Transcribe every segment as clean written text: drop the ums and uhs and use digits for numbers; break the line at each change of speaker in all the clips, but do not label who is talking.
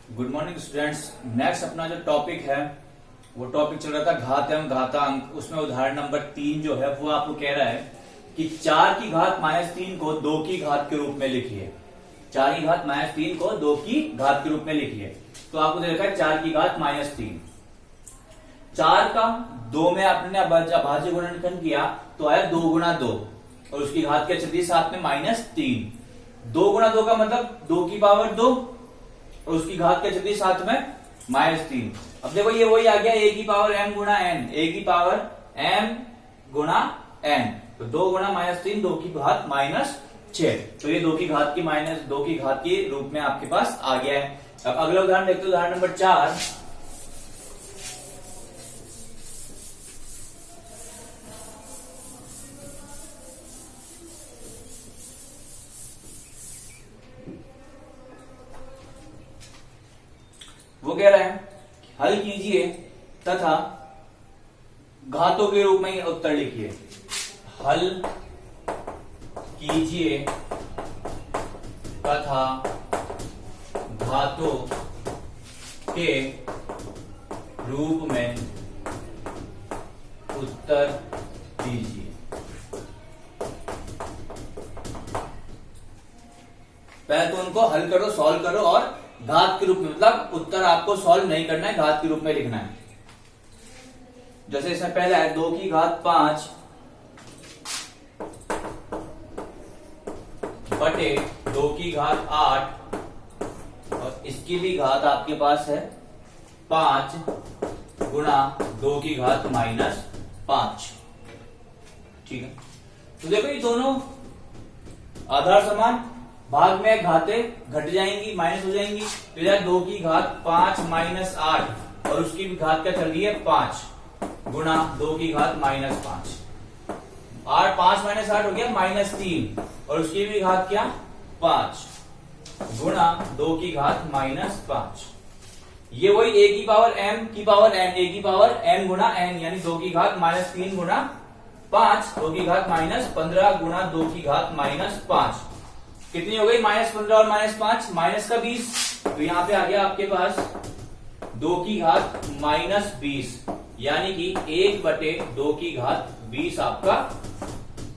Good morning students. Next अपना जो topic है वो टॉपिक चल रहा था घात एवं घातांक। उसमें उदाहरण नंबर 3 जो है वो आपको कह रहा है कि 4 की घात -3 को 2 की घात के रूप में लिखिए। 4 की घात -3 को 2 की घात के रूप में लिखिए। तो आपको दे रखा है 4 की घात -3। 4 का 2 में आपने अभाज्य गुणनखंड किया तो आया 2 गुणा 2 और उसकी घात क्या चलती है साथ में -3। 2 गुणा 2 का मतलब 2 की पावर 2 और उसकी घात क्या चलती है साथ में -3। अब देखो ये वही आ गया a की पावर m गुणा n, a की पावर m गुणा n। तो 2 गुणा -3 2 की घात -6। तो ये 2 की घात की -2 की घात के रूप में आपके पास आ गया है। अब अगला उदाहरण देखते हैं, उदाहरण नंबर 4। वो कह रहा है हल कीजिए तथा घातों के रूप में उत्तर लिखिए। हल कीजिए तथा घातों के रूप में उत्तर दीजिए। पहले तो उनको हल करो, सॉल्व करो और घात के रूप में, मतलब उत्तर आपको सॉल्व नहीं करना है, घात के रूप में लिखना है। जैसे इसमें पहला है 2 की घात 5 बटे 2 की घात 8 और इसकी भी घात आपके पास है 5 गुणा 2 की घात -5। ठीक है, तो देखो ये दोनों आधार समान, भाग में घातें घट जाएंगी, माइनस हो जाएंगी। तो इधर 2 की घात 5 -8 और उसकी भी घात क्या चल रही है 5 गुणा 2 की घात -5। 8 5 -8 हो गया -3 और उसकी भी घात क्या 5 गुणा 2 की घात -5। ये वही a की पावर m की पावर n, a की पावर m गुणा n यानी 2 की घात -3 गुणा 5, 2 की घात -15 गुणा 2 की घात -5। कितनी हो गई -15 और -5 माइनस का 20। तो यहां पे आ गया आपके पास 2 की घात -20 यानी कि 1 बटे 2 की घात 20 आपका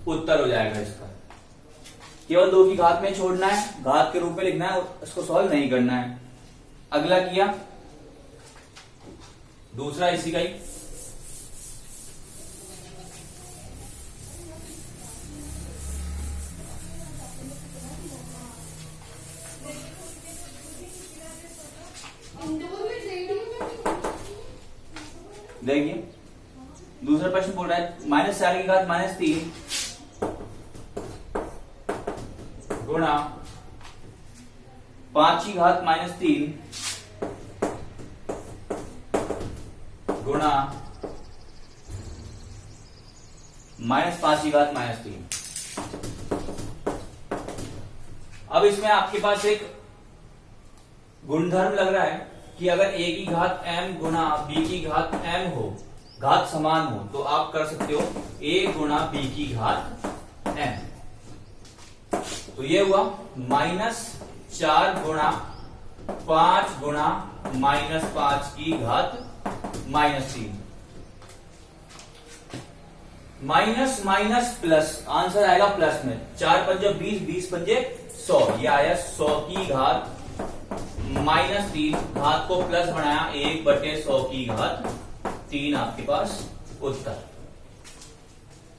उत्तर हो जाएगा। इसका केवल 2 की घात में छोड़ना है, घात के रूप में लिखना है, इसको सॉल्व नहीं करना है। अगला किया दूसरा इसी का ही। देखिए दूसरा प्रश्न बोल रहा है -4 की घात -3 गुणा 5 की घात -3 गुणा -5 की घात -3। अब इसमें आपके पास एक गुणधर्म लग रहा है कि अगर a की घात m गुणा b की घात m हो, घात समान हो, तो आप कर सकते हो a गुणा b की घात m। तो ये हुआ -4 गुणा 5 गुणा -5 की घात -3। माइनस माइनस प्लस, आंसर आएगा प्लस में। 4 पंजे 20, 20 पंजे 100, ये आया 100 की घात -3। घात को प्लस बनाया 1 बटे 100 की घात 3 आपके पास उत्तर।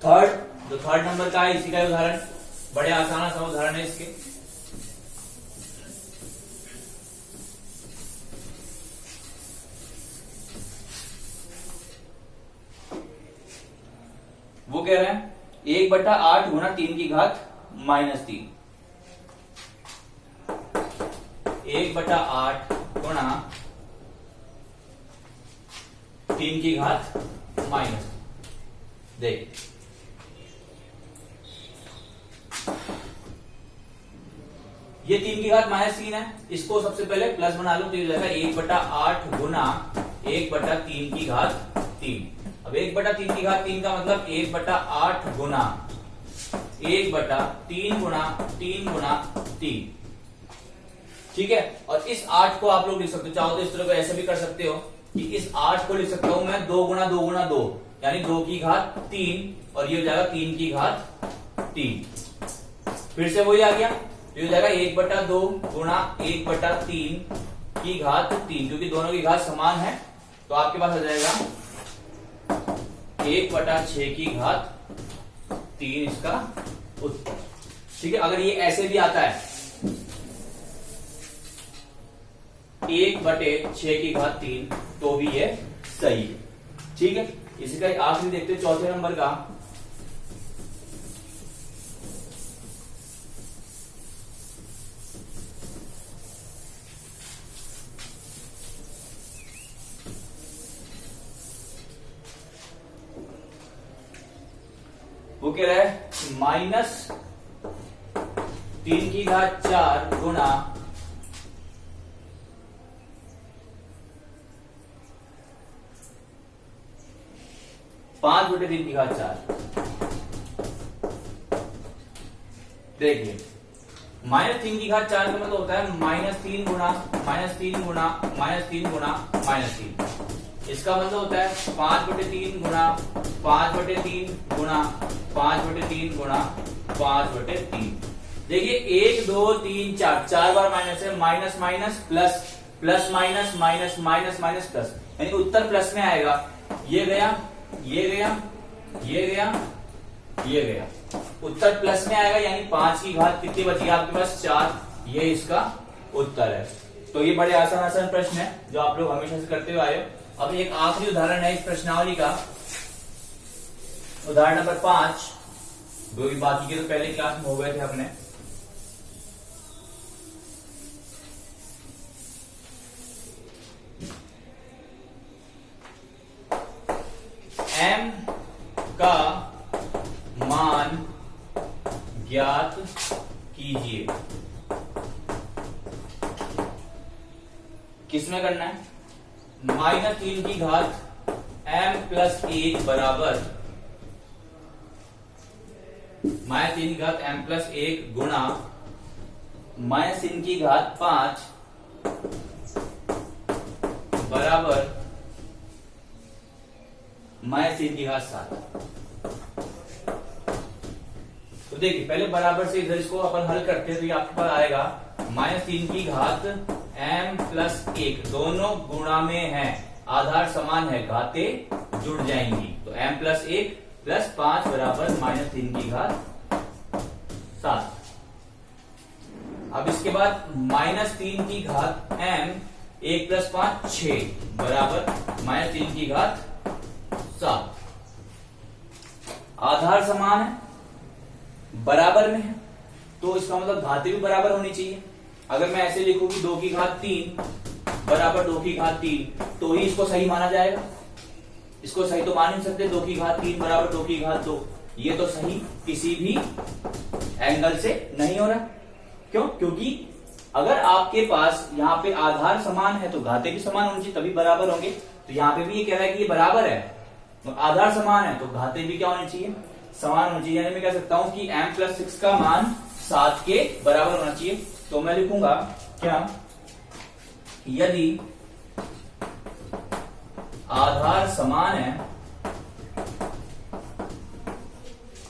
थर्ड नंबर का है, इसी का उदाहरण बड़े आसान सा उदाहरण है इसके। वो कह रहे हैं 1 बटा 8 गुणा 3 की घात -3। 1 बटा 8 गुणा 3 की घात -। देख ये 3 की घात -3 है, इसको सबसे पहले प्लस बना लो तो ये हो जाएगा 1 बटा 8 गुणा 1 बटा 3 की घात 3। अब 1 बटा 3 की घात 3 का मतलब 1 बटा 8 गुणा 1 बटा 3 गुणा 3 गुणा 3। ठीक है। और इस 8 को आप लोग लिख सकते हो, चाहो तो इस तरह को ऐसे भी कर सकते हो कि इस 8 को लिख सकता हूं मैं 2 गुना 2 गुना 2, यानी 2 की घात 3, और ये हो जाएगा 3 की घात 3। फिर से वही आ गया, ये हो जाएगा 1/2 गुणा 1/3 की घात 3, क्योंकि दोनों की घात समान है तो आपके पास आ जाएगा 1/6 की घात 3 इसका उत्तर। ठीक है। अगर ये ऐसे भी आता है 1/6 की घात 3 तो भी ये सही है। ठीक है। इसी का आखिरी देखते हैं, चौथे नंबर का। वो कह रहा है -3 की घात 4 गुणा 5/3 की घात 4। देखिए -3 की घात 4 का मतलब होता है -3 गुणा -3 गुणा -3 गुणा -3। इसका मतलब होता है 5/3 गुणा 5/3 गुणा 5/3 गुणा 5/3। देखिए 1 2 3 4 4 बार माइनस है, minus minus plus, plus minus minus minus minus plus, यानी उत्तर प्लस में आएगा। ये गया, ये गया, ये गया, ये गया, उत्तर प्लस में आएगा, यानी 5 की घात कितनी बची आपके पास 4। ये इसका उत्तर है। तो ये बड़े आसान आसान प्रश्न है जो आप लोग हमेशा से करते हुए आए हो। अब एक आखिरी उदाहरण है इस प्रश्नावली का, उदाहरण नंबर 5। दो बाकी के तो पहले क्लास में हो गए थे अपने। m का मान ज्ञात कीजिए। किसमें करना है? -3 की घात m+1 बराबर -3 की घात m+1 गुणा -3 की घात 5 बराबर -3 की घात 7। तो देखिए पहले बराबर से इधर इसको अपन हल करते हैं तो ये आपके पास आएगा -3 की घात m+1, दोनों गुणा में है, आधार समान है, घातें जुड़ जाएंगी, तो m+1 + 5 बराबर -3 की घात 7। अब इसके बाद -3 की घात m 1 + 5 6 बराबर -3 की घात 7। आधार समान है, बराबर में है, तो इसका मतलब घातें भी बराबर होनी चाहिए। अगर मैं ऐसे लिखूं कि 2 की घात 3 बराबर 2 की घात 3 तो ही इसको सही माना जाएगा। इसको सही तो मान नहीं सकते, 2 की घात 3 बराबर 2 की घात 2, ये तो सही किसी भी एंगल से नहीं हो रहा। क्यों? क्योंकि अगर आपके पास यहाँ पे आधार समान है तो घातें भी समान होनी चाहिए, तभी बराबर होंगे। तो यहाँ पे भी ये कह रहा है कि ये बराबर है, तो आधार समान है तो घातें भी क्या होनी चाहिए? समान होनी चाहिए। यानी मैं कह सकता हूं कि m+6 का मान 7 के बराबर होना चाहिए। तो मैं लिखूंगा क्या? यदि आधार समान है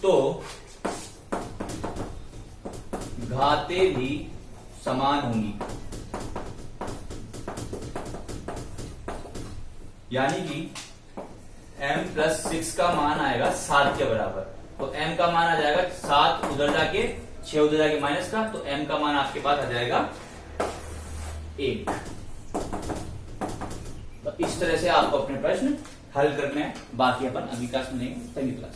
तो घातें भी समान होंगी, यानी कि m+6 का मान आएगा 7 के बराबर। तो m का मान आ जाएगा 7 उधर जाके 6 उधर जाके माइनस का, तो m का मान आपके पास आ जाएगा 1। तो इस तरह से आपको अपने प्रश्न हल करने हैं। बाकी अपन अगली क्लास में लेंगे। Thank you class.